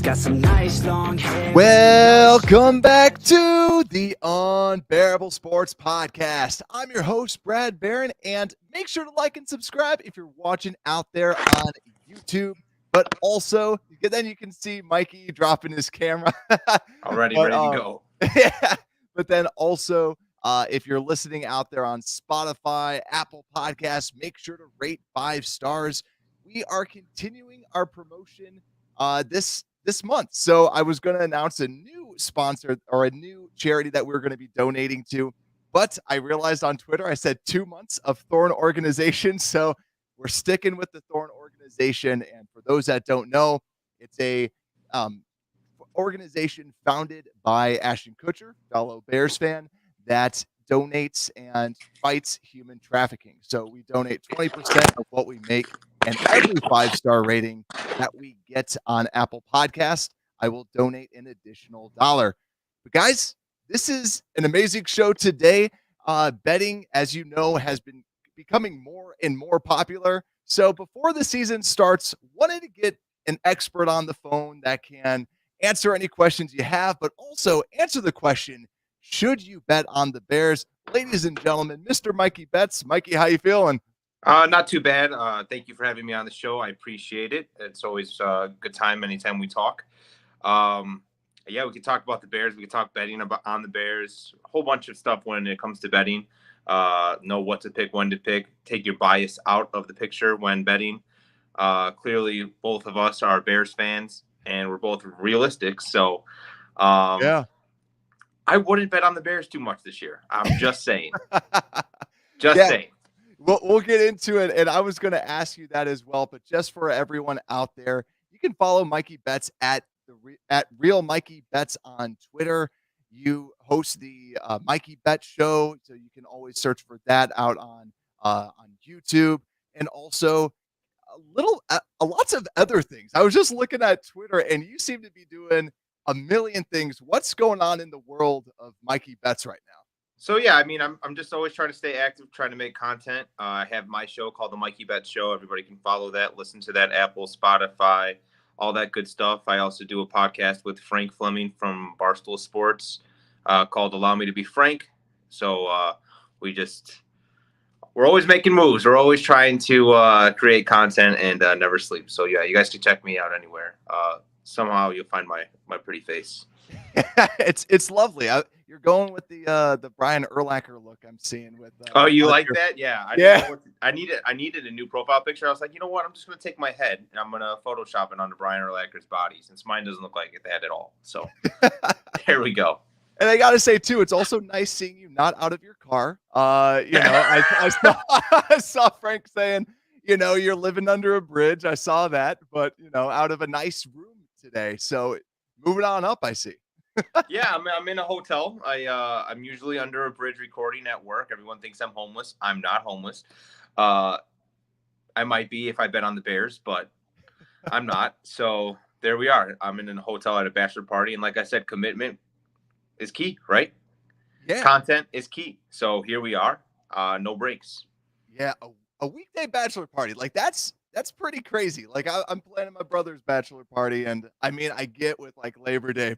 got some nice long hair. Welcome back to the Unbearable Sports Podcast. I'm your host, Brad Barron, and make sure to like and subscribe if you're watching out there on YouTube. But also, then you can see Mikey dropping his camera. Already ready to go. Yeah. But then also, if you're listening out there on Spotify, Apple Podcasts, make sure to rate 5 stars. We are continuing our promotion this month. So I was going to announce a new sponsor or a new charity that we're going to be donating to. But I realized on Twitter, I said 2 months of Thorn Organization. So we're sticking with the Thorn Organization. And for those that don't know, it's a organization founded by Ashton Kutcher, fellow Bears fan, that donates and fights human trafficking. So we donate 20% of what we make, and every 5-star rating that we get on Apple Podcast, I will donate an additional $1. But guys, this is an amazing show today. Betting, as you know, has been becoming more and more popular. So before the season starts, wanted to get an expert on the phone that can answer any questions you have, but also answer the question, should you bet on the Bears? Ladies and gentlemen, Mr. Mikey Betts. Mikey, how you feeling? Not too bad. Thank you for having me on the show. I appreciate it. It's always a good time anytime we talk. Yeah, we can talk about the Bears. We can talk betting on the Bears. A whole bunch of stuff when it comes to betting. Know what to pick, when to pick. Take your bias out of the picture when betting. Clearly, both of us are Bears fans, and we're both realistic. So, Yeah. I wouldn't bet on the Bears too much this year. I'm just saying. Saying. We'll get into it, and I was going to ask you that as well, but just for everyone out there, you can follow Mikey Betts at Real Mikey Betts on Twitter. You host the Mikey Betts Show, so you can always search for that out on YouTube, and also lots of other things. I was just looking at Twitter, and you seem to be doing a million things. What's going on in the world of Mikey Betts right now? So, yeah, I mean, I'm just always trying to stay active, trying to make content. I have my show called The Mikey Betts Show. Everybody can follow that, listen to that, Apple, Spotify, all that good stuff. I also do a podcast with Frank Fleming from Barstool Sports called Allow Me to Be Frank. So we're always making moves. We're always trying to create content and never sleep. So, yeah, you guys can check me out anywhere. Somehow you'll find my pretty face. It's lovely. You're going with the Brian Urlacher look I'm seeing with. Oh, you like that? Yeah. I needed a new profile picture. I was like, you know what? I'm just gonna take my head and I'm gonna Photoshop it onto Brian Urlacher's body since mine doesn't look like that at all. So there we go. And I gotta say too, it's also nice seeing you not out of your car. I saw Frank saying, you're living under a bridge. I saw that, but out of a nice room today. So moving on up, I see. Yeah, I'm in a hotel. I'm usually under a bridge recording at work. Everyone thinks I'm homeless. I'm not homeless. I might be if I bet on the Bears, but I'm not. So there we are. I'm in a hotel at a bachelor party, and like I said, commitment is key, right? Yeah. Content is key. So here we are. No breaks. Yeah, a weekday bachelor party. Like that's pretty crazy. Like I'm planning my brother's bachelor party, and I mean I get with like Labor Day,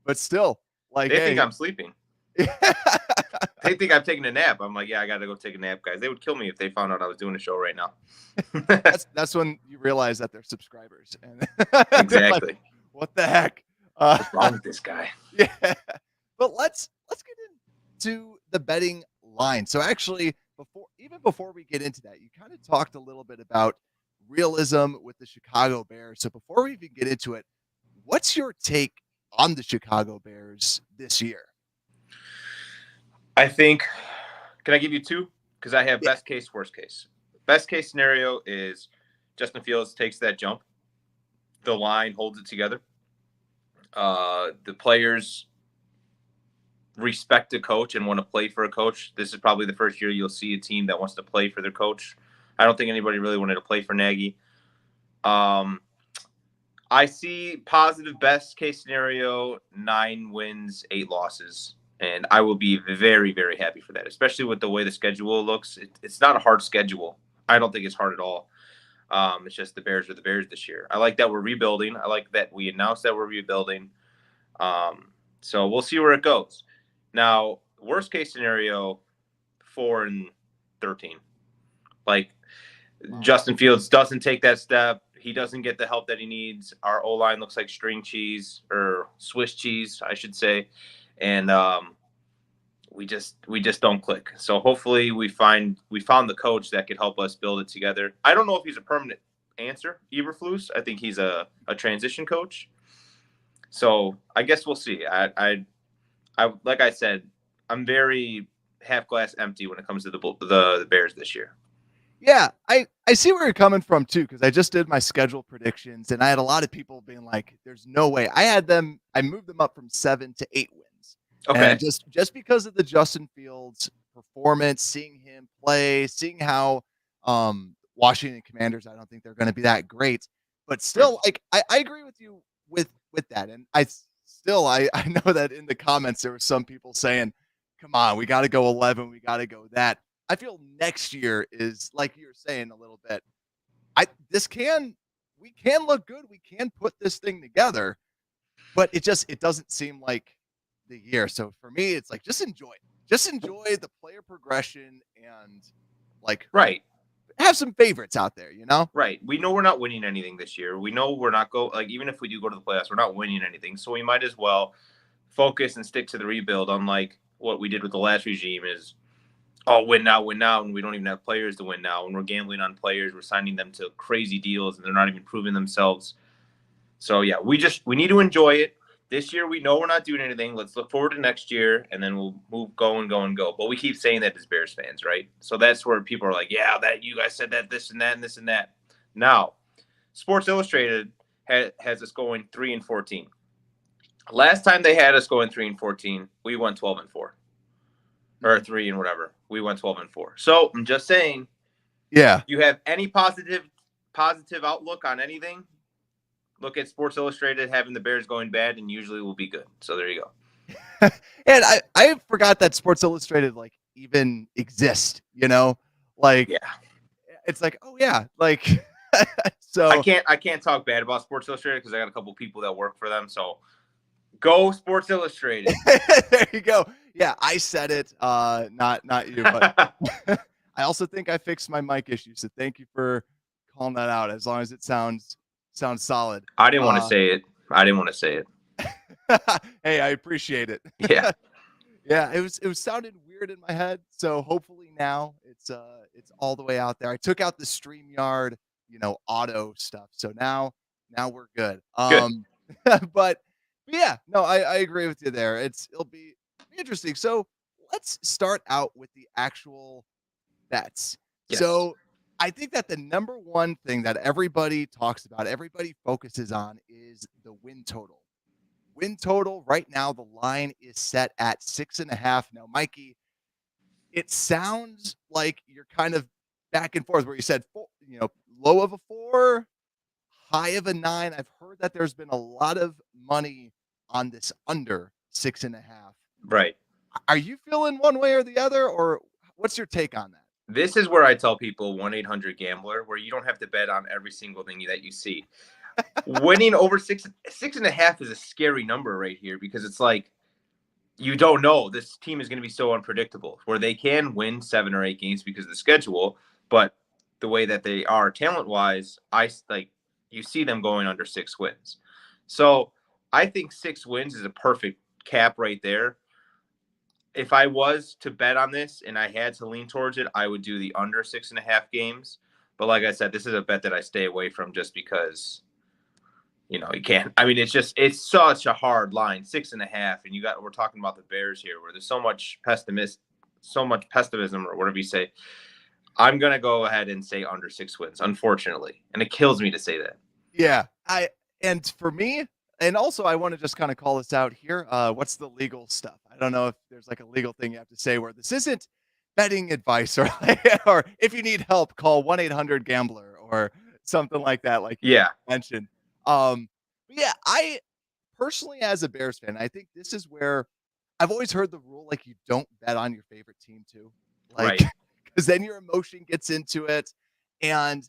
but still, like they think I'm sleeping. They think I'm taking a nap. I'm like, yeah, I got to go take a nap, guys. They would kill me if they found out I was doing a show right now. that's when you realize that they're subscribers. And exactly. Like, what the heck? What's wrong with this guy? Yeah. But let's get into the betting line. So actually, before we get into that, you kind of talked a little bit about realism with the Chicago Bears. So before we even get into it, what's your take on the Chicago Bears this year? I think, can I give you two? Because I have best case, worst case. Best case scenario is Justin Fields takes that jump. The line holds it together. The players respect a coach and want to play for a coach. This is probably the first year you'll see a team that wants to play for their coach. I don't think anybody really wanted to play for Nagy. I see positive best case scenario, 9 wins, 8 losses. And I will be very, very happy for that, especially with the way the schedule looks. It's not a hard schedule. I don't think it's hard at all. It's just the Bears are the Bears this year. I like that we're rebuilding. I like that we announced that we're rebuilding. So we'll see where it goes. Now, worst case scenario, 4-13. Like, Justin Fields doesn't take that step. He doesn't get the help that he needs. Our O-line looks like string cheese, or Swiss cheese, I should say. And we just don't click. So hopefully we found the coach that could help us build it together. I don't know if he's a permanent answer, Eberflus. I think he's a transition coach. So I guess we'll see. I like I said, I'm very half glass empty when it comes to the Bears this year. Yeah, I see where you're coming from too, because I just did my schedule predictions and I had a lot of people being like, "There's no way." I moved them up from 7 to 8 wins. Okay. And just because of the Justin Fields performance, seeing him play, seeing how Washington Commanders, I don't think they're going to be that great, but still, like I agree with you with that, and I know that in the comments there were some people saying, "Come on, we got to go 11, we got to go that." I feel next year is like you were saying a little bit. We can look good, we can put this thing together, but it doesn't seem like the year. So for me, it's like just enjoy it. Just enjoy the player progression and like right. Have some favorites out there, you know? Right. We know we're not winning anything this year. We know we're not even if we do go to the playoffs, we're not winning anything. So we might as well focus and stick to the rebuild, unlike what we did with the last regime is win now, and we don't even have players to win now. And we're gambling on players. We're signing them to crazy deals and they're not even proving themselves. So yeah, we need to enjoy it. This year, we know we're not doing anything. Let's look forward to next year, and then we'll go. But we keep saying that as Bears fans, right? So that's where people are like, yeah, that you guys said that, this and that, and this and that. Now, Sports Illustrated has us going 3-14. Last time they had us going 3-14, we went 12-4, or 3 and whatever. We went 12-4. So I'm just saying, yeah. You have any positive outlook on anything? Look at Sports Illustrated having the Bears going bad, and usually will be good. So there you go. And I forgot that Sports Illustrated like even exist, you know? Like, yeah, it's like, oh yeah, like so I can't talk bad about Sports Illustrated because I got a couple people that work for them. So go Sports Illustrated. There you go. Yeah, I said it, not you, but I also think I fixed my mic issue. So thank you for calling that out. As long as it sounds solid. I didn't want to say it. Hey, I appreciate it. Yeah. Yeah, it was sounded weird in my head. So hopefully now it's all the way out there. I took out the StreamYard, auto stuff. So now we're good. But yeah, no, I agree with you there. It'll be interesting. So let's start out with the actual bets. Yes. So I think that the number one thing that everybody talks about, everybody focuses on, is the win total. Win total right now, the line is set at 6.5. Now, Mikey, it sounds like you're kind of back and forth where you said, low of a 4, high of a 9. I've heard that there's been a lot of money on this under 6.5. Right. Are you feeling one way or the other, or what's your take on that? This is where I tell people 1-800-GAMBLER, where you don't have to bet on every single thing that you see. Winning over 6.5 is a scary number right here, because it's like, you don't know. This team is going to be so unpredictable, where they can win 7 or 8 games because of the schedule, but the way that they are talent-wise, you see them going under 6 wins. So I think 6 wins is a perfect cap right there. If I was to bet on this and I had to lean towards it, I would do the under 6.5 games. But like I said, this is a bet that I stay away from just because, you can't. I mean, it's such a hard line, 6.5, and we're talking about the Bears here, where there's so much pessimism or whatever you say. I'm gonna go ahead and say under 6 wins, unfortunately, and it kills me to say that. Yeah, and for me. And also, I want to just kind of call this out here. What's the legal stuff? I don't know if there's like a legal thing you have to say where this isn't betting advice, or if you need help, call 1-800-GAMBLER or something like that, like you mentioned. But yeah, I personally, as a Bears fan, I think this is where I've always heard the rule, like, you don't bet on your favorite team too, like, because then your emotion gets into it. And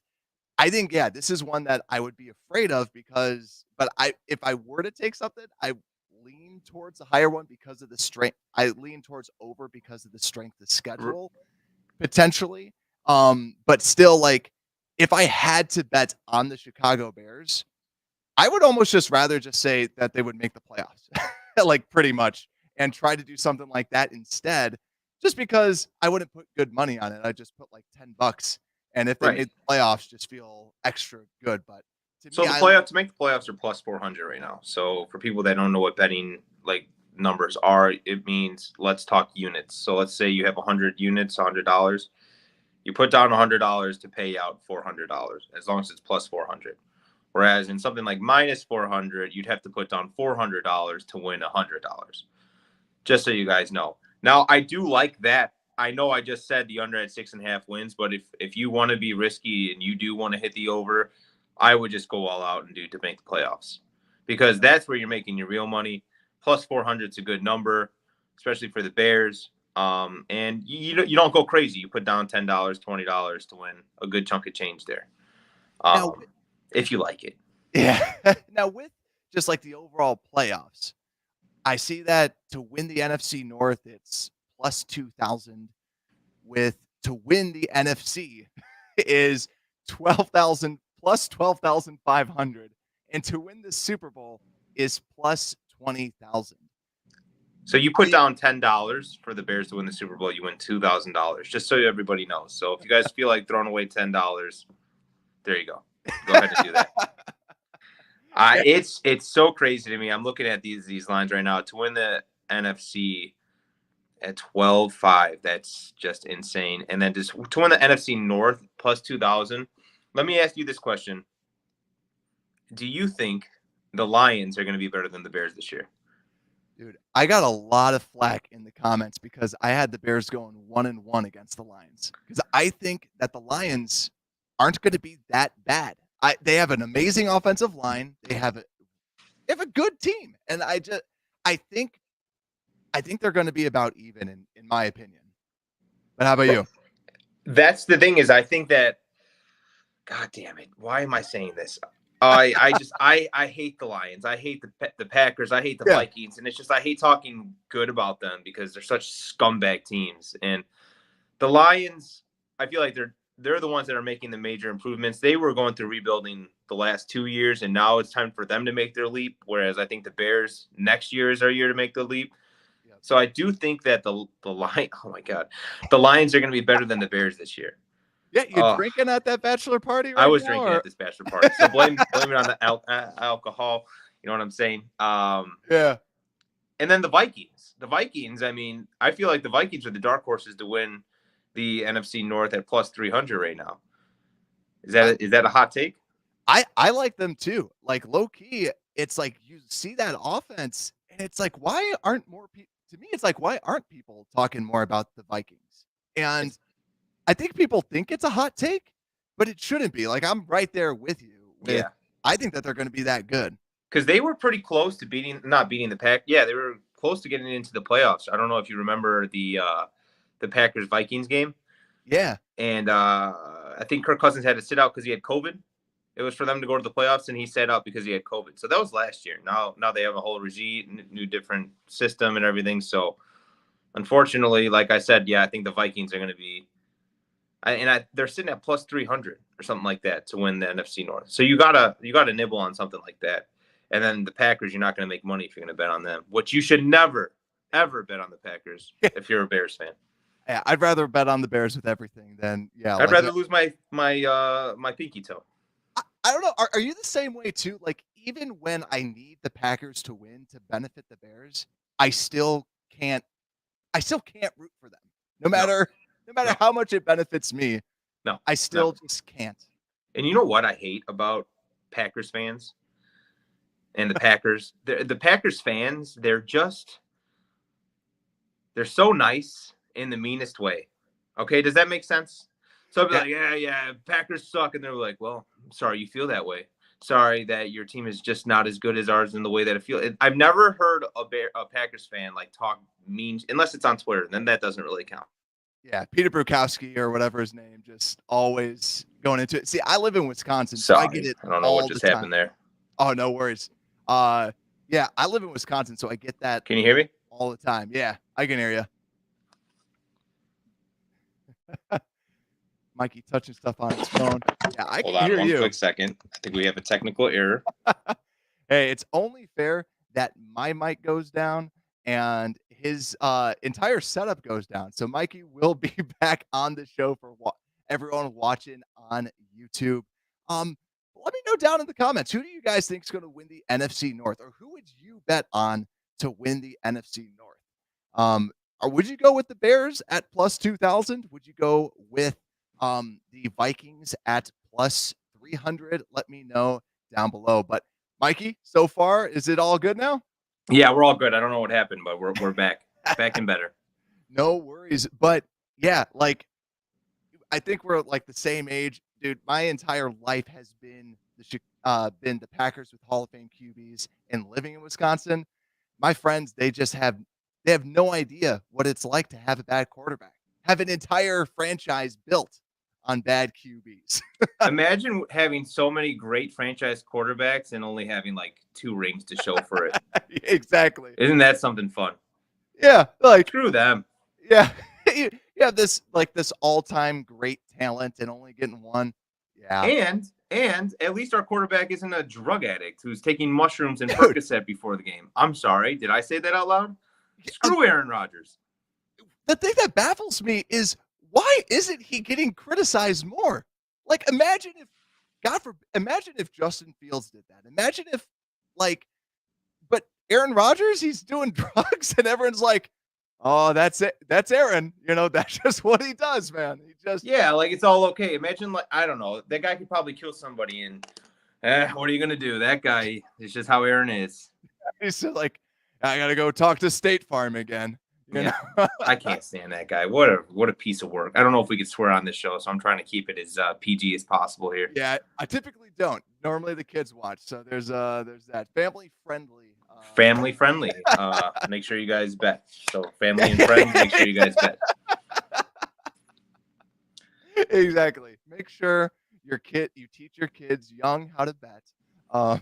I think, yeah, this is one that I would be afraid of if I were to take something, I lean towards the higher one because of the strength. I lean towards over because of the strength of schedule potentially. But still, like, if I had to bet on the Chicago Bears, I would almost just rather just say that they would make the playoffs, like pretty much, and try to do something like that instead, just because I wouldn't put good money on it. I just put like $10, and if they Right. made the playoffs, just feel extra good. But to So me, to make the playoffs are plus 400 right now. So for people that don't know what betting like numbers are, it means let's talk units. So let's say you have 100 units, $100. You put down $100 to pay out $400 as long as it's plus 400. Whereas in something like minus 400, you'd have to put down $400 to win $100. Just so you guys know. Now, I do like that. I know I just said the under at 6.5 wins, but if you want to be risky and you do want to hit the over, I would just go all out and do to make the playoffs, because that's where you're making your real money. Plus 400 is a good number, especially for the Bears. And you don't go crazy. You put down $10, $20 to win a good chunk of change there. now, If you like it. yeah. Now with just like the overall playoffs, I see that to win the NFC North, it's plus 2,000. To win the NFC is 12,000 plus 12,500, and to win the Super Bowl is plus 20,000. So you put down $10 for the Bears to win the Super Bowl, you win $2,000. Just so everybody knows. So if you guys feel like throwing away $10, there you go. Go ahead and do that. It's so crazy to me. I'm looking at these lines right now. To win the NFC at 12.5, that's just insane. And then just to win the NFC North plus 2,000. Let me ask you this question: do you think the Lions are going to be better than the Bears this year? Dude, I got a lot of flack in the comments because I had the Bears going 1-1 against the Lions, because I think that the Lions aren't going to be that bad. They have an amazing offensive line. They have a good team, and I think they're going to be about even in my opinion. But how about you? That's the thing, is I think that, God damn it, why am I saying this? I hate the Lions. I hate the Packers. I hate the Vikings, and it's just I hate talking good about them because they're such scumbag teams. And the Lions, I feel like they're the ones that are making the major improvements. They were going through rebuilding the last 2 years, and now it's time for them to make their leap. Whereas I think the Bears next year is our year to make the leap. Yep. So I do think that the Lions, oh my God, the Lions are going to be better than the Bears this year. Yeah, you're drinking at that bachelor party right I was now, drinking at this bachelor party. So blame it on the alcohol. You know what I'm saying? Yeah. And then the Vikings. The Vikings, I mean, I feel like the Vikings are the dark horses to win the NFC North at plus 300 right now. Is that a hot take? I like them too. Like, low key, it's like you see that offense, and it's like, why aren't more people? To me, it's like, why aren't people talking more about the Vikings? And I think people think it's a hot take, but it shouldn't be. Like, I'm right there with you. I think that they're going to be that good, because they were pretty close to not beating the Pack. Yeah, they were close to getting into the playoffs. I don't know if you remember the Packers Vikings game. Yeah, and I think Kirk Cousins had to sit out because he had COVID. It was for them to go to the playoffs, and he sat out because he had COVID. So that was last year. Now they have a whole regime, new different system and everything. So unfortunately, like I said, yeah, I think the Vikings are going to be. They're sitting at plus 300 or something like that to win the NFC North. So you gotta nibble on something like that. And then the Packers, you're not going to make money if you're going to bet on them, which you should never, ever bet on the Packers if you're a Bears fan. Yeah, I'd rather bet on the Bears with everything than I'd rather lose my pinky toe. I don't know. Are you the same way too? Like, even when I need the Packers to win to benefit the Bears, I still can't root for them. No matter how much it benefits me. No, I still just can't. And you know what I hate about Packers fans and the Packers? The Packers fans, they're so nice in the meanest way. Okay, does that make sense? So I'd be like, yeah, Packers suck. And they're like, well, I'm sorry you feel that way. Sorry that your team is just not as good as ours in the way that I feel. I've never heard a Packers fan like talk mean, unless it's on Twitter. Then that doesn't really count. Yeah, Peter Brukowski or whatever his name, just always going into it. See, I live in Wisconsin, so I get Sorry, it I don't know what all the just time. happened there. Oh, no worries. Yeah, I live in Wisconsin, so I get that Can you hear me? all the time. Yeah, I can hear you. Mikey touching stuff on his phone. Yeah, I Hold can on hear one you. quick second. I think we have a technical error. Hey, it's only fair that my mic goes down and his entire setup goes down. So Mikey will be back on the show for everyone watching on YouTube. Let me know down in the comments, who do you guys think is going to win the NFC North, or who would you bet on to win the NFC North? Or would you go with the Bears at plus 2,000? Would you go with the Vikings at plus 300? Let me know down below. But Mikey, so far, is it all good now? Yeah, we're all good. I don't know what happened, but we're back and better. No worries. But yeah, like I think we're like the same age, dude. My entire life has been the Packers with Hall of Fame QBs, and living in Wisconsin. My friends, they have no idea what it's like to have a bad quarterback, have an entire franchise built on bad QBs. Imagine having so many great franchise quarterbacks and only having like 2 rings to show for it. Exactly. Isn't that something fun? Yeah, like Screw them. yeah, you have this all-time great talent and only getting one. Yeah, And at least our quarterback isn't a drug addict who's taking mushrooms and Percocet before the game. I'm sorry. Did I say that out loud? Screw Aaron Rodgers. The thing that baffles me is why isn't he getting criticized more? Like, imagine if Justin Fields did that. Imagine if, like, but Aaron Rodgers, he's doing drugs, and everyone's like, "Oh, that's it. That's Aaron. That's just what he does, man. He just like it's all okay. Imagine, like, I don't know, that guy could probably kill somebody, and what are you gonna do? That guy is just how Aaron is. He's just like, I gotta go talk to State Farm again. I can't stand that guy. What a piece of work. I don't know if we could swear on this show, so I'm trying to keep it as PG as possible here. Yeah, I typically don't. Normally the kids watch, so there's that family friendly. Family friendly. Make sure you guys bet. So family and friends, make sure you guys bet. Exactly. Make sure you teach your kids young how to bet. I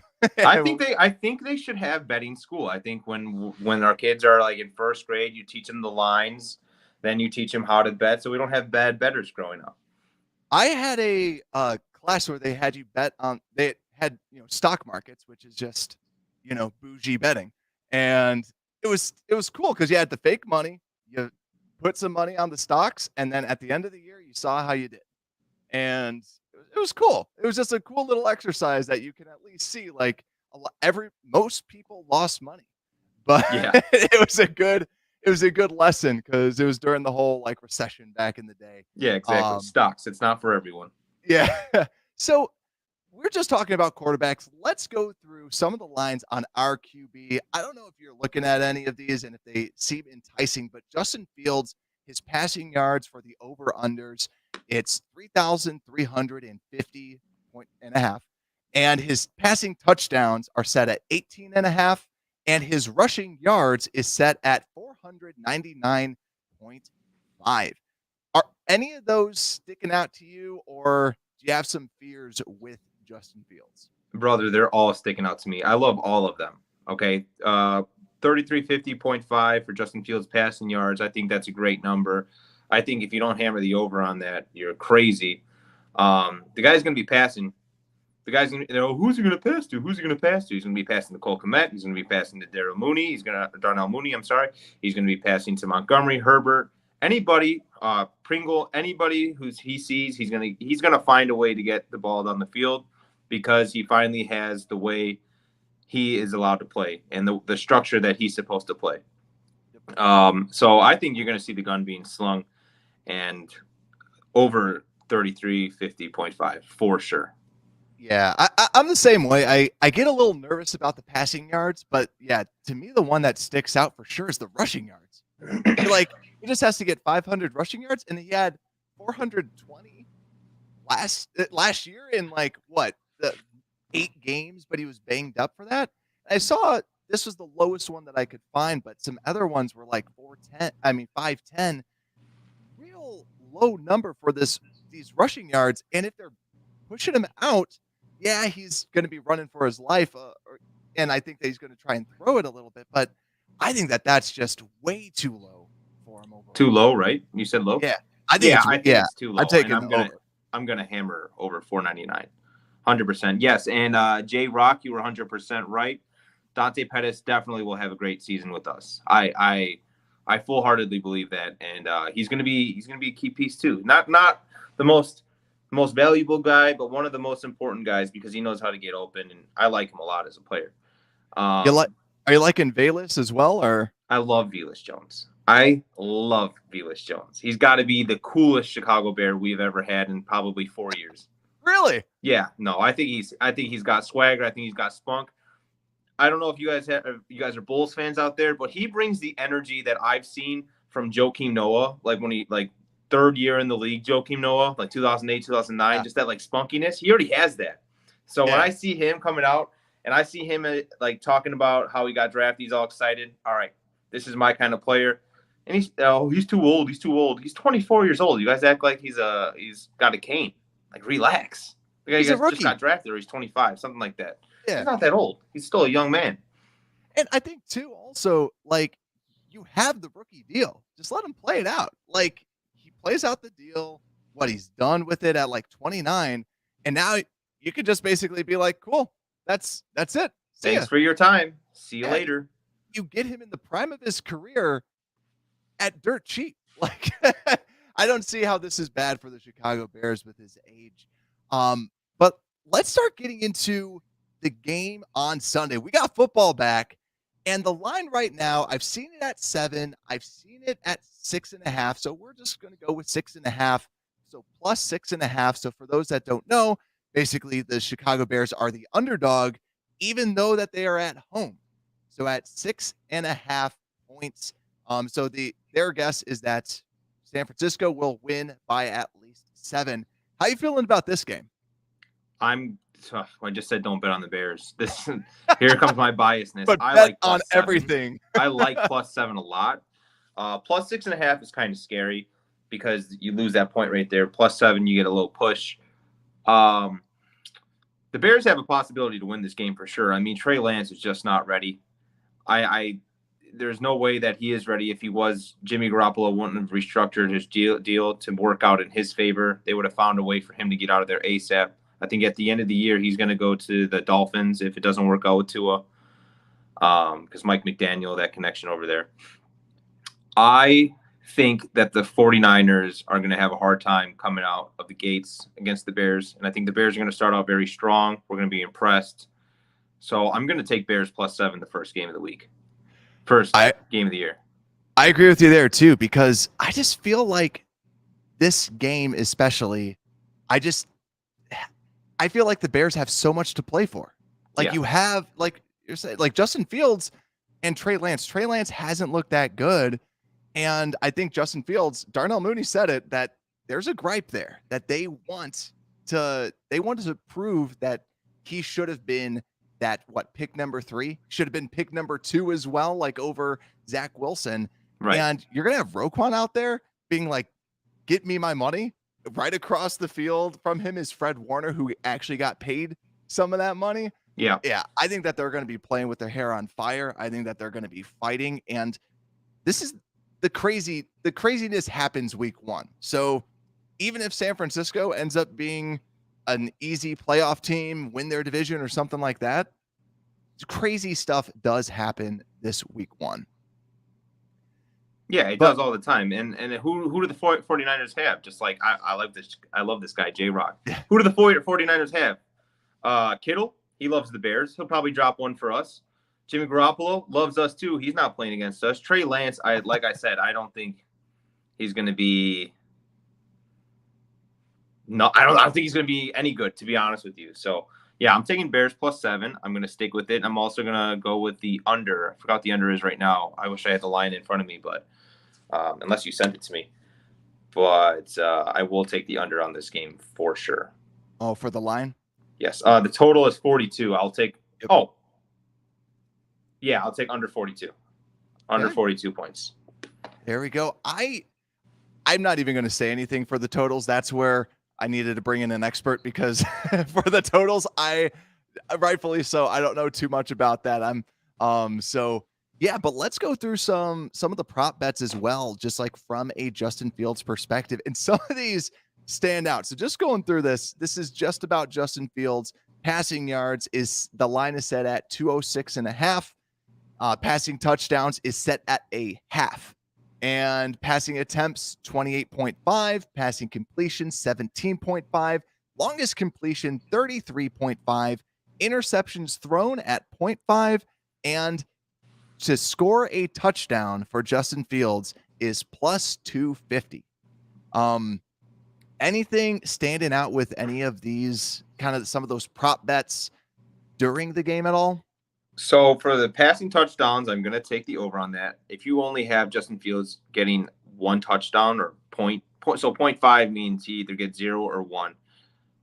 think they should have betting school. I think when our kids are like in first grade, you teach them the lines, then you teach them how to bet, so we don't have bad bettors growing up. I had a class where they had you bet on. They had stock markets, which is just bougie betting, and it was cool because you had the fake money. You put some money on the stocks, and then at the end of the year, you saw how you did, and it was cool. It was just a cool little exercise that you can at least see. Like most people lost money, but Yeah. it was a good lesson because it was during the whole like recession back in the day. Yeah, exactly. Stocks. It's not for everyone. Yeah. So we're just talking about quarterbacks. Let's go through some of the lines on our QB. I don't know if you're looking at any of these and if they seem enticing, but Justin Fields, his passing yards for the over-unders, it's 3,350 and a half. And his passing touchdowns are set at 18 and a half. And his rushing yards is set at 499.5. Are any of those sticking out to you, or do you have some fears with Justin Fields? Brother, they're all sticking out to me. I love all of them. Okay. 3350.5 for Justin Fields passing yards. I think that's a great number. I think if you don't hammer the over on that, you're crazy. The guy's going to be passing. The guy's going to, who's he going to pass to? Who's he going to pass to? He's going to be passing to Cole Kmet. He's going to be passing to Darnell Mooney. He's going to be passing to Montgomery, Herbert, anybody, Pringle, anybody he sees, he's gonna find a way to get the ball down the field because he finally has the way he is allowed to play and the structure that he's supposed to play. So I think you're gonna see the gun being slung and over 3350.5 for sure. Yeah, I'm the same way. I get a little nervous about the passing yards, but yeah, to me the one that sticks out for sure is the rushing yards. Like, he just has to get 500 rushing yards, and he had 420 last year in like the 8 games, but he was banged up for that. I saw this was the lowest one that I could find, but some other ones were like 510. still low number for these rushing yards. And if they're pushing him out, yeah, he's going to be running for his life. And I think that he's going to try and throw it a little bit. But I think that that's just way too low for him overall. Too low, right? You said low? Yeah. I think it's too low. I'm taking I'm gonna hammer over 499. 100%. Yes. And J Rock, you were 100% right. Dante Pettis definitely will have a great season with us. I full-heartedly believe that. And he's gonna be a key piece too. Not the most valuable guy, but one of the most important guys because he knows how to get open, and I like him a lot as a player. Are you liking Velus as well, or? I love Felix Jones. I love Felix Jones. He's got to be the coolest Chicago Bear we've ever had in probably 4 years. Really? Yeah. No, I think he's got swagger. I think he's got spunk. I don't know if you guys are Bulls fans out there, but he brings the energy that I've seen from Joakim Noah, like when he third year in the league, Joakim Noah, like 2008, 2009, just that spunkiness. He already has that. So when I see him coming out and I see him talking about how he got drafted, he's all excited. All right, this is my kind of player. And he's too old. He's too old. He's 24 years old. You guys act like he's got a cane. Like, relax. The guy just got drafted, or he's 25, something like that. Yeah. He's not that old. He's still a young man. And I think too, also, you have the rookie deal. Just let him play it out. He plays out the deal. What he's done with it at 29, and now you could just basically be like, cool. That's it. Thanks for your time. See you later. You get him in the prime of his career at dirt cheap. I don't see how this is bad for the Chicago Bears with his age. But let's start getting into the game on Sunday. We got football back, and the line right now, I've seen it at 7. I've seen it at 6.5. So we're just going to go with 6.5. So plus 6.5. So for those that don't know, basically the Chicago Bears are the underdog, even though that they are at home. So at 6.5 points. So their guess is that San Francisco will win by at least 7. How you feeling about this game? I just said don't bet on the Bears. Here comes my biasness. But I bet on everything. I like plus 7 a lot. Plus 6.5 is kind of scary because you lose that point right there. Plus 7, you get a little push. The Bears have a possibility to win this game for sure. I mean, Trey Lance is just not ready. There's no way that he is ready. If he was, Jimmy Garoppolo wouldn't have restructured his deal to work out in his favor. They would have found a way for him to get out of there ASAP. I think at the end of the year, he's going to go to the Dolphins if it doesn't work out with Tua, because Mike McDaniel, that connection over there. I think that the 49ers are going to have a hard time coming out of the gates against the Bears, and I think the Bears are going to start out very strong. We're going to be impressed. So I'm going to take Bears plus 7 the first game of the week. Game of the year. I agree with you there too, because I just feel like this game especially, I feel like the Bears have so much to play for. You have, you're saying, Justin Fields and Trey Lance. Trey Lance hasn't looked that good. And I think Justin Fields, Darnell Mooney said it, that there's a gripe there that they want to prove that he should have been pick number 3, should have been pick number 2 as well, over Zach Wilson. Right. And you're going to have Roquan out there being like, get me my money. Right across the field from him is Fred Warner, who actually got paid some of that money. Yeah. I think that they're going to be playing with their hair on fire. I think that they're going to be fighting. And this is the craziness happens week 1. So even if San Francisco ends up being an easy playoff team, win their division or something like that, crazy stuff does happen this week 1. Yeah, it does all the time. And who do the 49ers have? Just like I love this guy, J Rock. Who do the 49ers have? Kittle, he loves the Bears. He'll probably drop one for us. Jimmy Garoppolo loves us too. He's not playing against us. Trey Lance, like I said, I don't think he's going to be. No, I don't think he's going to be any good, to be honest with you. So, yeah, I'm taking Bears plus 7. I'm going to stick with it. I'm also going to go with the under. I forgot what the under is right now. I wish I had the line in front of me, but unless you sent it to me. But I will take the under on this game for sure. Oh, for the line? Yes. The total is 42. I'll take – I'll take under 42. Under 42 points. There we go. I I'm not even going to say anything for the totals. That's where I needed to bring in an expert because for the totals, I rightfully so, I don't know too much about that. So yeah, but let's go through some of the prop bets as well, just like from a Justin Fields perspective. And some of these stand out. So just going through this is just about Justin Fields. Passing yards is the line is set at 206.5. Passing touchdowns is set at a half. And passing attempts 28.5, passing completion 17.5, longest completion 33.5, interceptions thrown at 0.5, and to score a touchdown for Justin Fields is plus 250. Anything standing out with any of these kind of some of those prop bets during the game at all? So for the passing touchdowns, I'm going to take the over on that. If you only have Justin Fields getting one touchdown or point, so 0.5 means he either gets 0 or 1.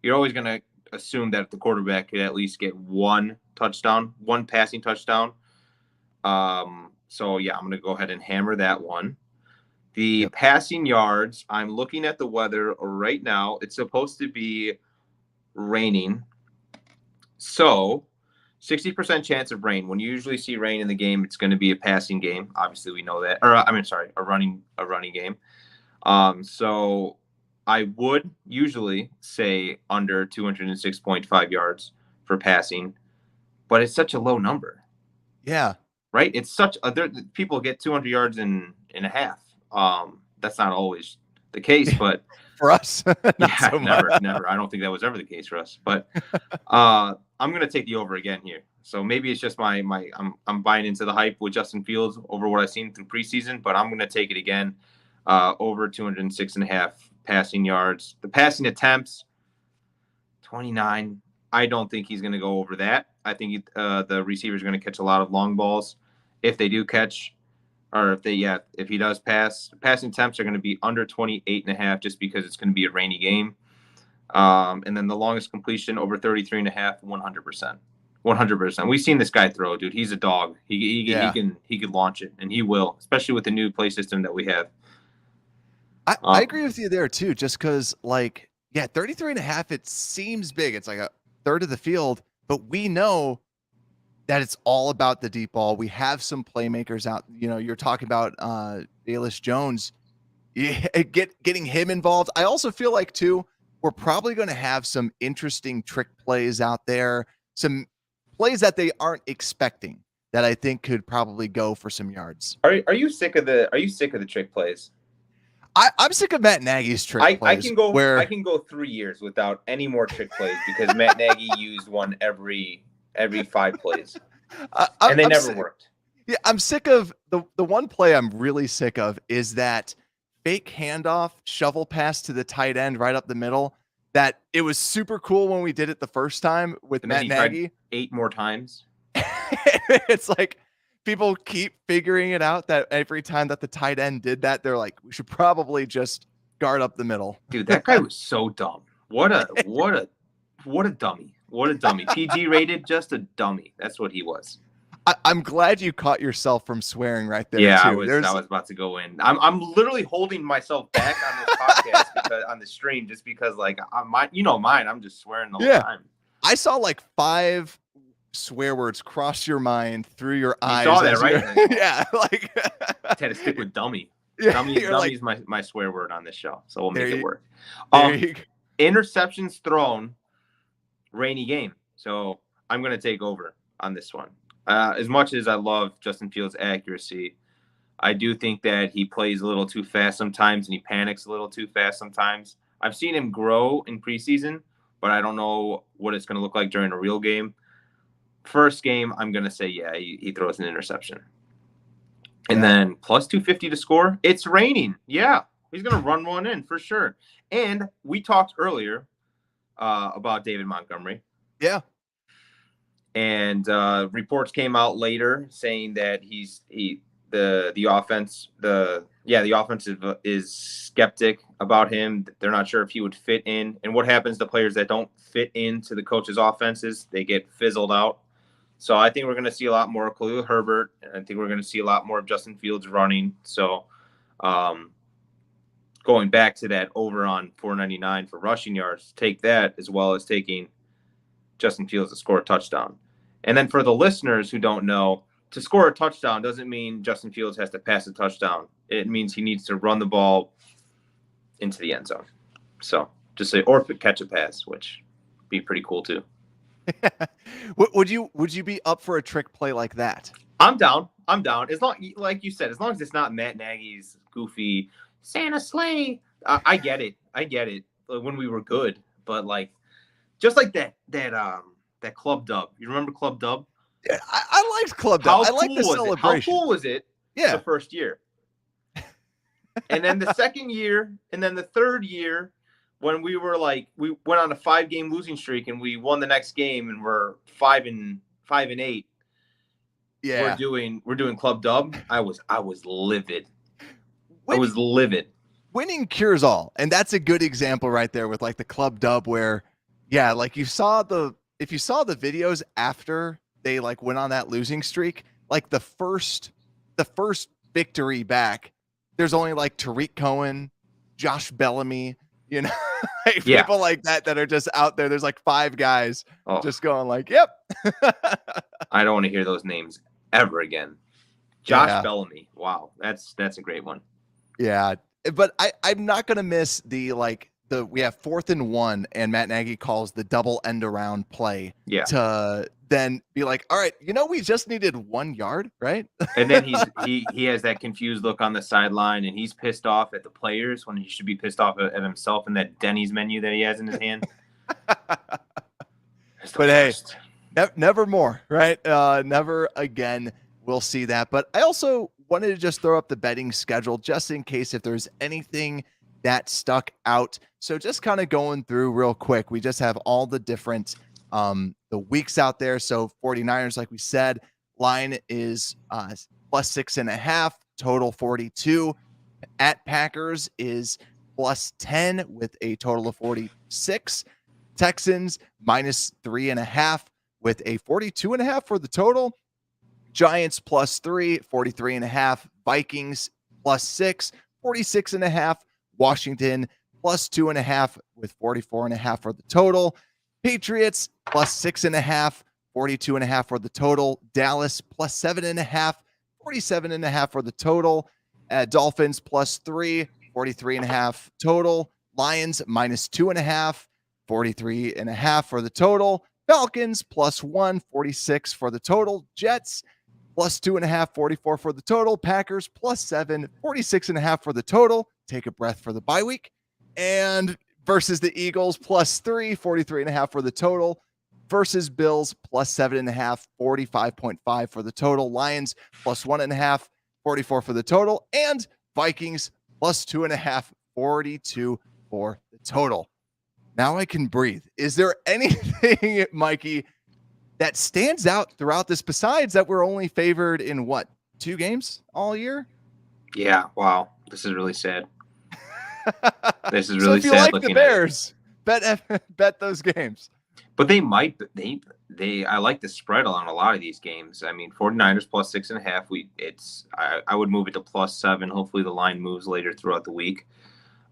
You're always going to assume that the quarterback could at least get one touchdown, one passing touchdown. So yeah, I'm going to go ahead and hammer that one. The passing yards, I'm looking at the weather right now. It's supposed to be raining. So 60% chance of rain. When you usually see rain in the game, it's going to be a passing game. Obviously, we know that. Or a running game. So I would usually say under 206.5 yards for passing, but it's such a low number. Yeah. Right? It's such people get 200 yards in a half. That's not always the case, but for us, so never. I don't think that was ever the case for us. But I'm going to take the over again here. So maybe it's just I'm buying into the hype with Justin Fields over what I've seen through preseason, but I'm going to take it again. Over 206.5 passing yards. The passing attempts, 29. I don't think he's going to go over that. I think the receiver's going to catch a lot of long balls. If they do catch, or if he does pass, passing attempts are going to be under 28.5 just because it's going to be a rainy game. And then the longest completion over 33.5, 100%. 100%. We've seen this guy throw, dude. He's a dog. He can launch it, and he will, especially with the new play system that we have. I agree with you there too, just because 33.5, it seems big. It's like a third of the field, but we know that it's all about the deep ball. We have some playmakers out. You're talking about Felix Jones. Getting him involved. I also feel like too, we're probably going to have some interesting trick plays out there. Some plays that they aren't expecting that I think could probably go for some yards. Are you sick of the trick plays? I'm sick of Matt Nagy's trick plays. I can go 3 years without any more trick plays because Matt Nagy used one every 5 plays, and they never worked. Yeah, I'm sick of the one play I'm really sick of is that fake handoff shovel pass to the tight end right up the middle. That it was super cool when we did it the first time with Matt Nagy. 8 more times. It's like people keep figuring it out that every time that the tight end did that, they're like, we should probably just guard up the middle. Dude, that guy was so dumb. What a dummy. What a dummy. PG rated, just a dummy. That's what he was. I'm glad you caught yourself from swearing right there. Yeah, too. I was about to go in. I'm literally holding myself back on this podcast because, on the stream just because mine. I'm just swearing the whole time. I saw 5 swear words cross your mind through your eyes. You saw that, right? Yeah, I had to stick with dummy. Yeah, Dummy's my swear word on this show, so we'll make it work. Interceptions thrown, rainy game. So I'm going to take over on this one. As much as I love Justin Fields' accuracy, I do think that he plays a little too fast sometimes and he panics a little too fast sometimes. I've seen him grow in preseason, but I don't know what it's going to look like during a real game. First game, I'm going to say, he throws an interception. And then plus 250 to score. It's raining. Yeah, he's going to run one in for sure. And we talked earlier about David Montgomery. Yeah. And reports came out later saying that the offense is skeptic about him. They're not sure if he would fit in. And what happens to players that don't fit into the coach's offenses? They get fizzled out. So I think we're going to see a lot more of Khalil Herbert. And I think we're going to see a lot more of Justin Fields running. So going back to that over on 499 for rushing yards, take that as well as taking Justin Fields to score a touchdown. And then for the listeners who don't know, to score a touchdown doesn't mean Justin Fields has to pass a touchdown. It means he needs to run the ball into the end zone. So just say, or catch a pass, which would be pretty cool too. Would you be up for a trick play like that? I'm down. As long, like you said, as long as it's not Matt Nagy's goofy Santa sleigh. I get it. When we were good, but like, just like that Club Dub. You remember Club Dub? Yeah, I liked Club Dub. I like the celebration. How cool was it? Yeah. The first year, and then the second year, and then the third year, when we went on a 5-game losing streak and we won the next game and we're 5-8. Yeah. We're doing Club Dub. I was livid. I was livid. Winning cures all. And that's a good example right there with like the Club Dub where, yeah, like if you saw the videos after they like went on that losing streak, like the first victory back, there's only like Tariq Cohen, Josh Bellamy, people like that are just out there. There's like 5 guys just going like, yep. I don't want to hear those names ever again. Josh Bellamy. Wow. That's a great one. Yeah. But I'm not going to miss we have 4th and 1 and Matt Nagy calls the double end around play to then be like, all right, we just needed 1 yard, right? And then he has that confused look on the sideline and he's pissed off at the players when he should be pissed off at himself and that Denny's menu that he has in his hand. But hey, never more, right? Never again. We'll see that. But I also wanted to just throw up the betting schedule just in case if there's anything that stuck out. So just kind of going through real quick. We just have all the different the weeks out there. So 49ers, like we said, line is +6.5, total 42. At Packers is +10 with a total of 46. Texans -3.5 with a 42.5 for the total. Giants +3, 43.5. Vikings +6, 46.5. Washington +2.5 with 44.5 for the total. Patriots +6.5, 42.5 for the total. Dallas +7.5, 47.5 for the total. Dolphins +3, 43.5 total. Lions -2.5, 43.5 for the total. Falcons +1, 46 for the total. Jets +2.5, 44 for the total. Packers +7, 46.5 for the total. Take a breath for the bye week. And versus the Eagles +3, 43.5 for the total. Versus Bills +7.5, 45.5 for the total. Lions +1.5, 44 for the total. And Vikings +2.5, 42 for the total. Now I can breathe. Is there anything, Mikey, that stands out throughout this besides that we're only favored in 2 games all year? Yeah. Wow. This is really sad. This is So really if you sad. like the Bears, bet those games. But they might. I like the spread on a lot of these games. I mean, 49ers +6.5. I would move it to +7. Hopefully the line moves later throughout the week.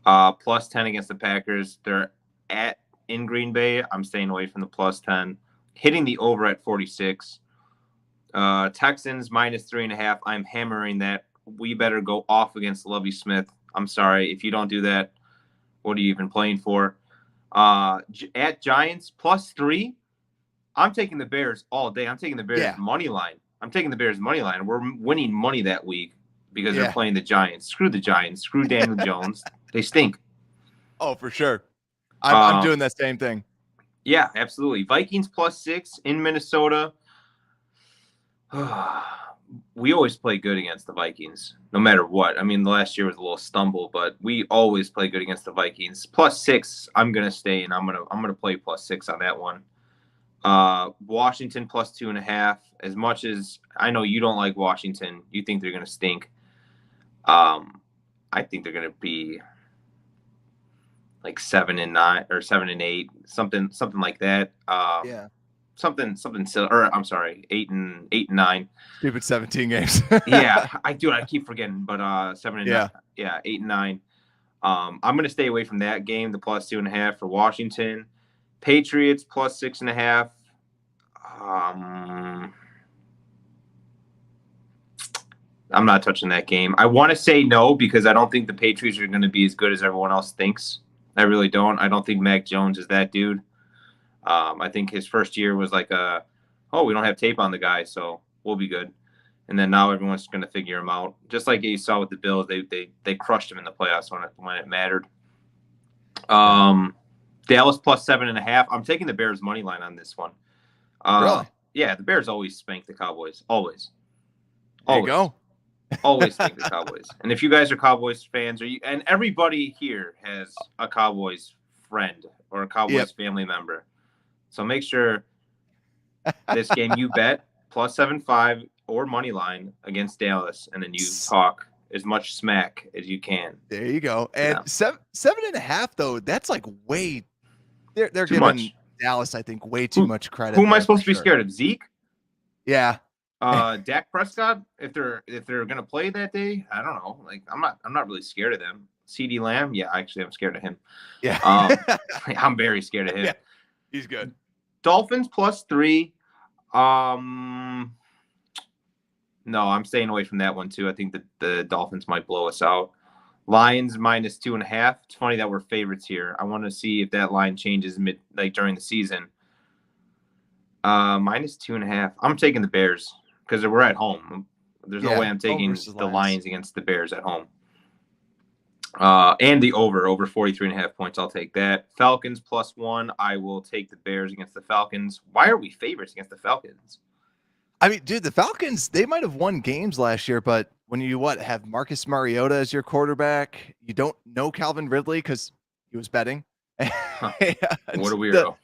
+10 against the Packers. They're in Green Bay. I'm staying away from the +10. Hitting the over at 46. Texans -3.5. I'm hammering that. We better go off against Lovie Smith. I'm sorry. If you don't do that, what are you even playing for? At Giants +3. I'm taking the Bears all day. I'm taking the Bears money line. We're winning money that week because they're playing the Giants. Screw the Giants. Screw Daniel Jones. They stink. Oh, for sure. I'm doing that same thing. Yeah, absolutely. Vikings +6 in Minnesota. We always play good against the Vikings, no matter what. I mean, the last year was a little stumble, but we always play good against the Vikings. +6, I'm gonna stay, and I'm gonna play +6 on that one. Washington +2.5. As much as I know you don't like Washington, you think they're gonna stink. I think they're gonna be like 7-9 or 7-8, something like that. Something silly, or I'm sorry, 8-9. Stupid 17 games. Yeah, I keep forgetting, but 7-9. Yeah, 8-9. I'm going to stay away from that game, the +2.5 for Washington. Patriots +6.5. I'm not touching that game. I want to say no because I don't think the Patriots are going to be as good as everyone else thinks. I really don't. I don't think Mac Jones is that dude. I think his first year was like we don't have tape on the guy, so we'll be good. And then now everyone's going to figure him out. Just like you saw with the Bills, they crushed him in the playoffs when it mattered. Dallas +7.5. I'm taking the Bears money line on this one. Really? Yeah, the Bears always spank the Cowboys. Always. There you go. Always spank the Cowboys. And if you guys are Cowboys fans, and everybody here has a Cowboys friend or a Cowboys family member, so make sure this game you bet +7.5 or money line against Dallas, and then you talk as much smack as you can. There you go. And 7.5 though, that's like way. They're Too giving much. Dallas, I think, way too much credit. Who am I supposed to be scared of? Zeke? Yeah. Dak Prescott, if they're gonna play that day, I don't know. Like I'm not really scared of them. CeeDee Lamb, yeah, actually I'm scared of him. Yeah. I'm very scared of him. Yeah, he's good. Dolphins +3. No, I'm staying away from that one too. I think that the Dolphins might blow us out. Lions -2.5. It's funny that we're favorites here. I want to see if that line changes during the season. -2.5. I'm taking the Bears because we're at home. There's no way I'm taking the Lions against the Bears at home. And the over 43.5 points. I'll take that. Falcons +1. I will take the Bears against the Falcons. Why are we favorites against the Falcons? I mean, dude, the Falcons, they might have won games last year, but when you have Marcus Mariota as your quarterback, you don't know Calvin Ridley because he was betting. What a weirdo.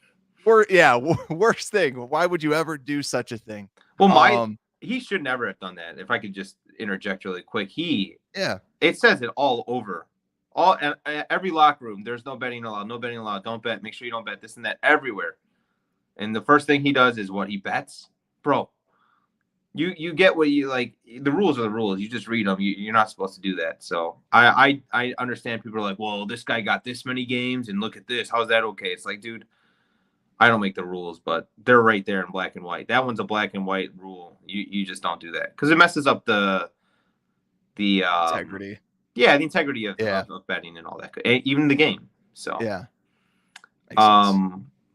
Worst thing. Why would you ever do such a thing? Well, he should never have done that. If I could just interject really quick, it says it all over, every locker room. There's no betting allowed. No betting allowed. Don't bet. Make sure you don't bet. This and that everywhere. And the first thing he does is what he bets, bro. You get what you like. The rules are the rules. You just read them. You're not supposed to do that. So I understand people are like, well, this guy got this many games and look at this. How's that okay? It's like, dude, I don't make the rules, but they're right there in black and white. That one's a black and white rule. You just don't do that because it messes up the integrity. Yeah, the integrity of betting and all that, even the game. So yeah.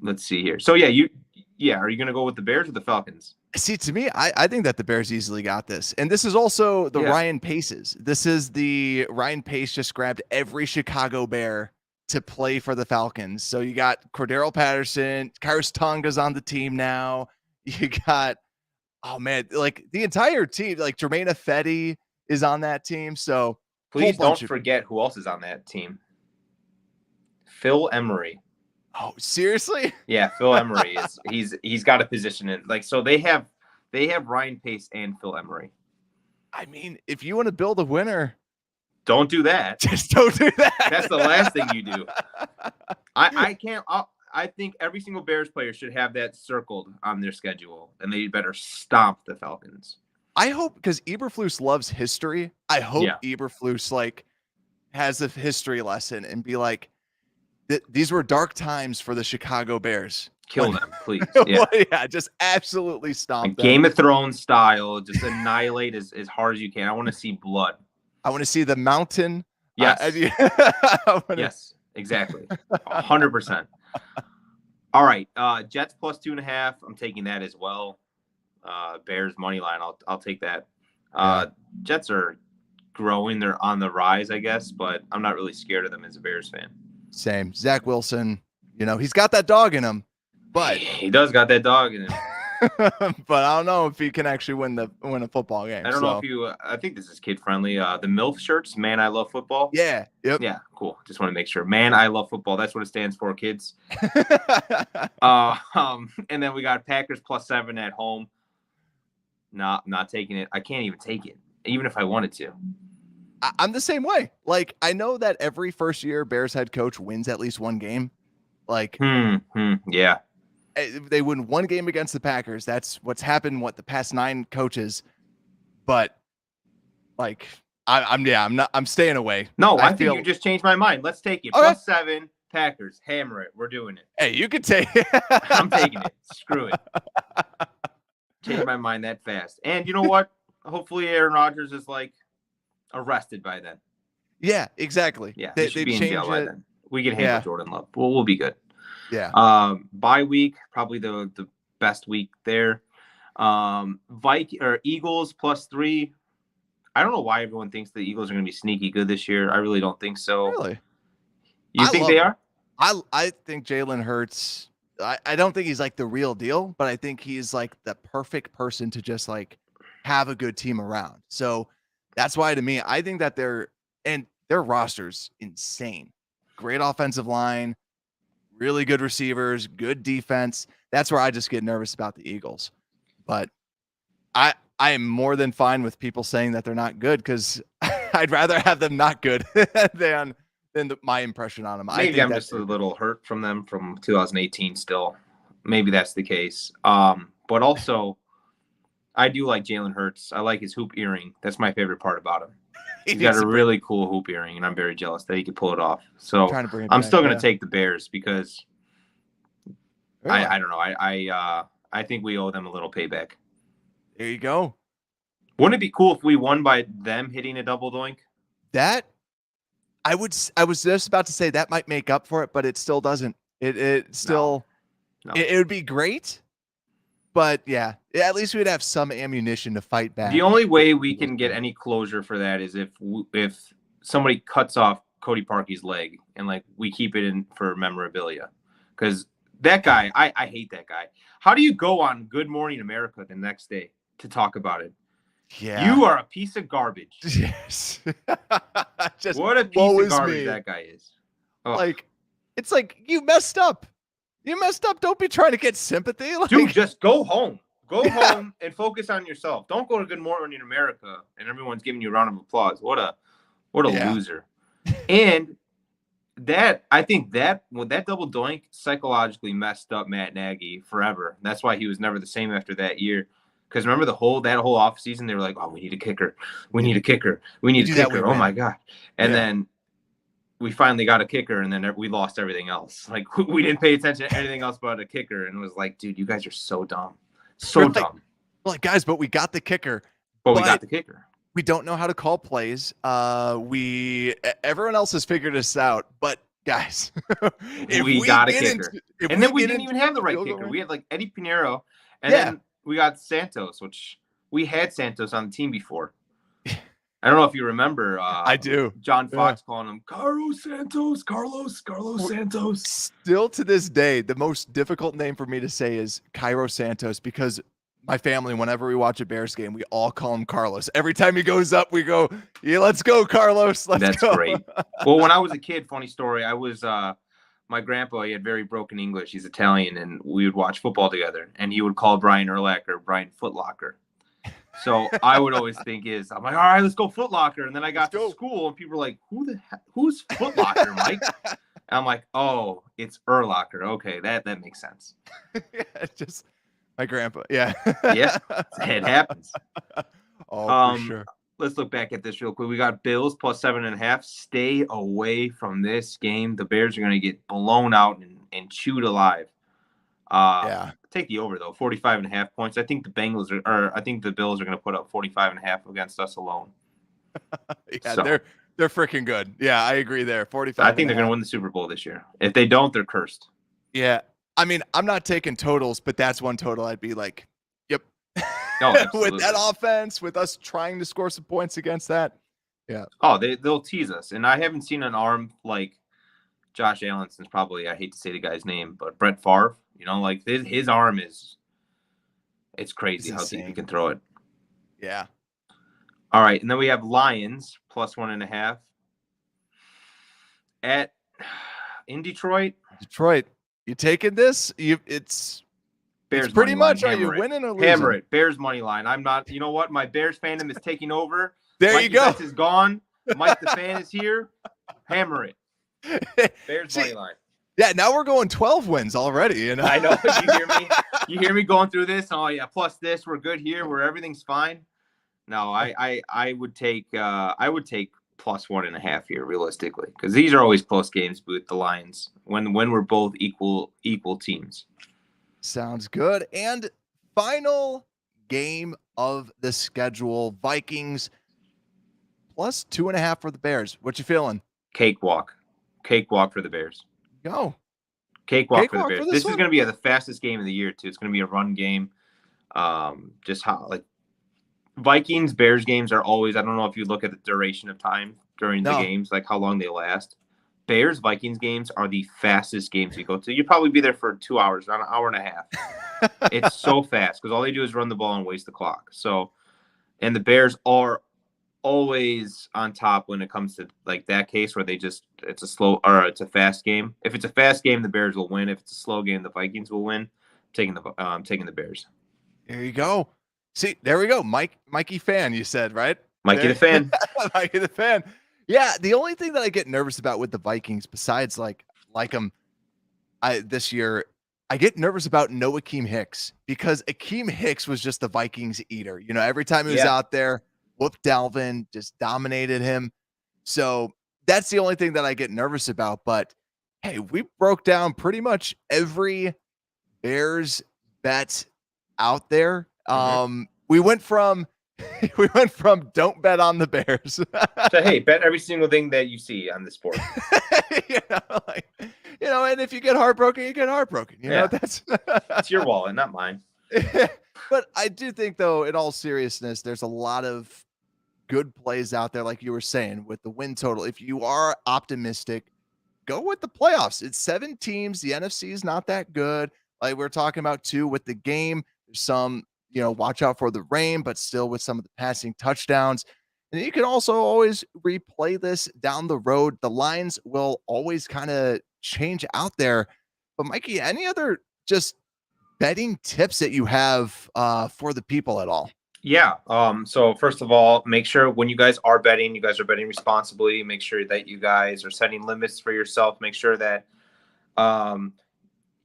Let's see here. So are you gonna go with the Bears or the Falcons? See, to me, I think that the Bears easily got this. And this is also the Ryan Paces. This is the Ryan Pace just grabbed every Chicago Bear to play for the Falcons. So you got Cordero Patterson, Kyrus Tonga's on the team now. You got, like the entire team, like Jermaine Ifedi is on that team. So please don't forget who else is on that team. Phil Emery. Oh, seriously? Yeah, Phil Emery he's got a position in so they have Ryan Pace and Phil Emery. I mean, if you want to build a winner, don't do that. Just don't do that. That's the last thing you do. I think every single Bears player should have that circled on their schedule, and they better stomp the Falcons. I hope, because Eberflus loves history. I hope Eberflus has a history lesson and be like, these were dark times for the Chicago Bears. Kill them, please. Yeah, just absolutely stomp them. Game of Thrones style, just annihilate as hard as you can. I want to see blood. I want to see the mountain. Yes. Yes, exactly. 100%. All right. Jets +2.5. I'm taking that as well. Bears money line. I'll take that. Jets are growing. They're on the rise, I guess, but I'm not really scared of them as a Bears fan. Same. Zach Wilson, he's got that dog in him, but he does got that dog in him. But I don't know if he can actually win a football game. I don't know if I think this is kid friendly. The MILF shirts, Man, I Love Football. Yeah. Yep. Yeah. Cool. Just want to make sure. Man, I Love Football. That's what it stands for, kids. And then we got Packers +7 at home. No, I'm not taking it. I can't even take it, even if I wanted to. I'm the same way. Like, I know that every first year Bears head coach wins at least one game. Like, yeah. They win one game against the Packers. That's what's happened, the past 9 coaches. But, I'm staying away. No, I think you just changed my mind. Let's take it. Okay. +7 Packers. Hammer it. We're doing it. Hey, you could take I'm taking it. Screw it. Change my mind that fast. And you know what? Hopefully Aaron Rodgers is like arrested by then. Yeah, exactly. Yeah, they should be in jail by then. We can handle Jordan Love. We'll be good. Yeah. Bye week, probably the best week there. Eagles +3. I don't know why everyone thinks the Eagles are going to be sneaky good this year. I really don't think so. Really? You think they are? I think Jalen Hurts. I don't think he's like the real deal, but I think he's like the perfect person to just like have a good team around. So that's why, to me, I think that their roster's insane. Great offensive line, really good receivers, good defense. That's where I just get nervous about the Eagles. But I am more than fine with people saying that they're not good, because I'd rather have them not good than my impression on them. Maybe I'm just a little hurt from them from 2018 still. Maybe that's the case. But also, I do like Jalen Hurts. I like his hoop earring. That's my favorite part about him. He's got a really cool hoop earring, and I'm very jealous that he could pull it off. So I'm still going to take the Bears because I don't know. I think we owe them a little payback. There you go. Wouldn't it be cool if we won by them hitting a double doink? That I was just about to say that might make up for it, but it still doesn't. It still No. It would be great, but yeah, at least we'd have some ammunition to fight back. The only way we can get any closure for that is if somebody cuts off Cody Parkey's leg and like we keep it in for memorabilia, because that guy, I hate that guy. How do you go on Good Morning America the next day to talk about it? Yeah, you are a piece of garbage. Yes. What a piece of garbage that guy is. Oh. Like, it's like you messed up. You messed up. Don't be trying to get sympathy. Like, dude, just go home. Go home and focus on yourself. Don't go to Good Morning America and everyone's giving you a round of applause. What a loser. And I think that double doink psychologically messed up Matt Nagy forever. That's why he was never the same after that year. Because remember that whole offseason, they were like, "Oh, we need a kicker. We need a kicker. We need a kicker. Oh my god!" And then we finally got a kicker, and then we lost everything else. Like we didn't pay attention to anything else but a kicker, and it was like, "Dude, you guys are so dumb, so dumb." Like, guys, but we got the kicker. But we got the kicker. We don't know how to call plays. Everyone else has figured this out, but guys, we got a kicker. And then we didn't even have the right kicker. We had like Eddie Pinheiro, and then we got Santos, which we had Santos on the team before. I don't know if you remember. I do. John Fox calling him Carlos Santos. Still to this day, the most difficult name for me to say is Cairo Santos, because my family, whenever we watch a Bears game, we all call him Carlos. Every time he goes up, we go, "Yeah, let's go, Carlos. Let's go." That's great. Well, when I was a kid, funny story, I was my grandpa, he had very broken English. He's Italian, and we would watch football together, and he would call Brian Urlacher Brian Footlocker. So I would always think I'm like, all right, let's go Footlocker. And then I got to school, and people were like, who's Footlocker, Mike? And I'm like, oh, it's Urlacher. Okay, that makes sense. It's just my grandpa. Yeah. Yeah, it happens. Oh, for sure. Let's look back at this real quick. We got Bills +7.5. Stay away from this game. The Bears are going to get blown out and chewed alive. Take the over though, 45.5 points. I think the Bills are going to put up 45.5 against us alone. They're freaking good. Yeah, I agree there. 45. I think they're going to win the Super Bowl this year. If they don't, they're cursed. Yeah, I mean, I'm not taking totals, but that's one total I'd be like, yep. No, with that offense, with us trying to score some points against that. Yeah. Oh, they'll tease us. And I haven't seen an arm like Josh Allen since probably, I hate to say the guy's name, but Brett Favre. You know, like his arm it's crazy how deep he can throw it. Yeah. All right. And then we have Lions +1.5 in Detroit. Detroit. You taking this? It's Bears pretty much. Line. Are you winning or losing? Hammer it. Bears money line. I'm not. You know what? My Bears fandom is taking over. There Mikey you go. Betts is gone. Mike the fan is here. Hammer it. Bears money line. Yeah, now we're going 12 wins already. You know? I know. You hear me? You hear me going through this? Oh yeah. Plus this, we're good here. Where everything's fine. No, I would take plus 1.5 here realistically, because these are always close games with the Lions when we're both equal teams. Sounds good. And final game of the schedule, Vikings plus 2.5 for the Bears. What you feeling? Cakewalk for the Bears. Go. Cakewalk for the Cakewalk Bears. for This this is going to be the fastest game of the year too. It's going to be a run game. Just how like Vikings Bears games are always. I don't know if you look at the duration of time during the games, like how long they last. Bears Vikings games are the fastest games you go to. You'll probably be there for 2 hours, not an hour and a half. It's so fast because all they do is run the ball and waste the clock. So, and the Bears are always on top when it comes to like that case where it's a fast game. If it's a fast game, the Bears will win. If it's a slow game, the Vikings will win. Taking the Bears. There you go. See, there we go. Mikey fan, you said, right? Mikey the fan. Mikey the fan. Yeah, the only thing that I get nervous about with the Vikings, besides like them, this year, I get nervous about no Akeem Hicks, because Akeem Hicks was just the Vikings eater. You know, every time he was out there, whooped Dalvin, just dominated him. So that's the only thing that I get nervous about. But hey, we broke down pretty much every Bears bet out there. We went from don't bet on the Bears So hey, bet every single thing that you see on the sport. And if you get heartbroken, you get heartbroken. You know, that's it's your wallet, not mine. But I do think, though, in all seriousness, there's a lot of good plays out there, like you were saying, with the win total. If you are optimistic, go with the playoffs. It's 7 teams. The NFC is not that good. Like we're talking about too with the game, there's some, watch out for the rain, but still with some of the passing touchdowns. And you can also always replay this down the road. The lines will always kind of change out there. But Mikey, any other just betting tips that you have for the people at all? Yeah. So first of all, make sure when you guys are betting responsibly. Make sure that you guys are setting limits for yourself. Make sure that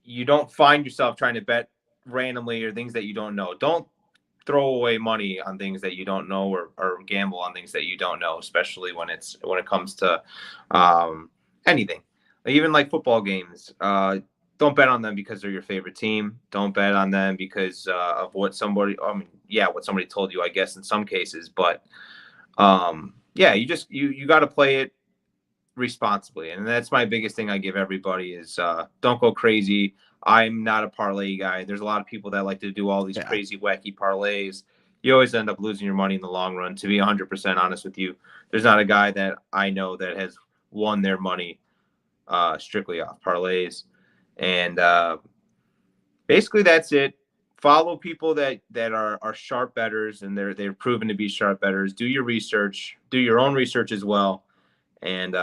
you don't find yourself trying to bet randomly or things that you don't know. Don't throw away money on things that you don't know, or gamble on things that you don't know, especially when it comes to anything, even like football games. Don't bet on them because they're your favorite team. Don't bet on them because of what somebody told you, I guess, in some cases. But you got to play it responsibly. And that's my biggest thing I give everybody is don't go crazy. I'm not a parlay guy. There's a lot of people that like to do all these crazy, wacky parlays. You always end up losing your money in the long run. To be 100% honest with you, there's not a guy that I know that has won their money strictly off parlays. And basically that's it. Follow people that are sharp bettors, and they're proven to be sharp bettors. Do your research. Do your own research as well. And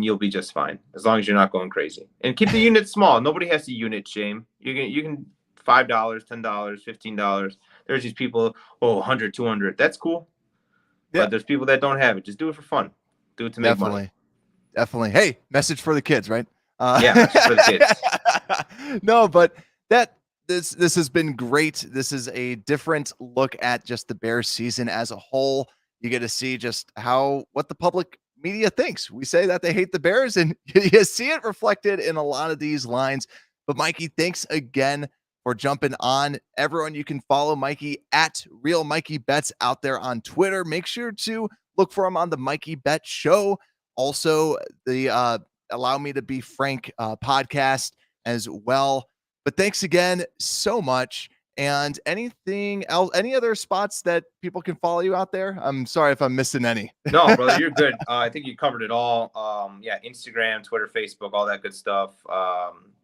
you'll be just fine as long as you're not going crazy. And keep the unit small. Nobody has to unit shame. You can $5, $10, $15. There's these people, 100, 200. That's cool. Yeah. But there's people that don't have it. Just do it for fun. Do it to make money. Definitely. Hey, message for the kids, right? Message for the kids. No, but this has been great. This is a different look at just the Bears season as a whole. You get to see just what the public media thinks. We say that they hate the Bears, and you see it reflected in a lot of these lines. But Mikey, thanks again for jumping on. Everyone, you can follow Mikey at Real Mikey Bets out there on Twitter. Make sure to look for him on the Mikey Bet Show. Also, the Allow Me to Be Frank podcast as well. But thanks again so much. And anything else, any other spots that people can follow you out there? I'm sorry if I'm missing any. No, brother, you're good. I think you covered it all. Instagram, Twitter, Facebook, all that good stuff.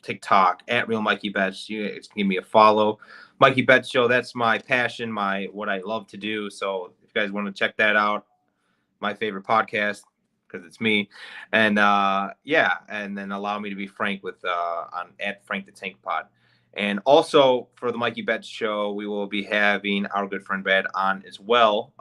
TikTok at Real Mikey Bets. You can give me a follow. Mikey Bets Show. That's my passion, what I love to do. So if you guys want to check that out, my favorite podcast, because it's me. And and then Allow Me to Be Frank on at Frank the Tank Pod. And also for the Mikey Bets Show, we will be having our good friend Brad on as well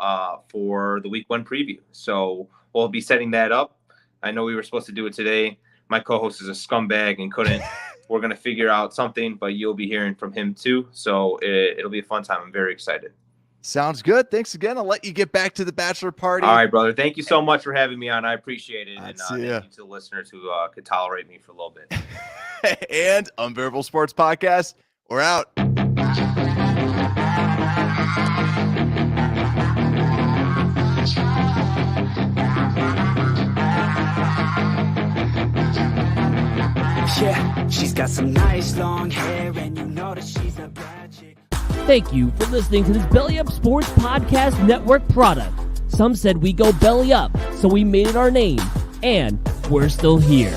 for the Week 1 preview. So we'll be setting that up. I know we were supposed to do it today. My co-host is a scumbag and couldn't. We're going to figure out something, but you'll be hearing from him too. So it'll be a fun time. I'm very excited. Sounds good. Thanks again. I'll let you get back to the bachelor party. All right, brother. Thank you so much for having me on. I appreciate it. And See thank ya. you to the listeners who could tolerate me for a little bit. And Unbearable Sports Podcast, we're out. Yeah, she's got some nice long hair, and you know that she's a bad chick. Thank you for listening to this Belly Up Sports Podcast Network product. Some said we go belly up, so we made it our name, and we're still here.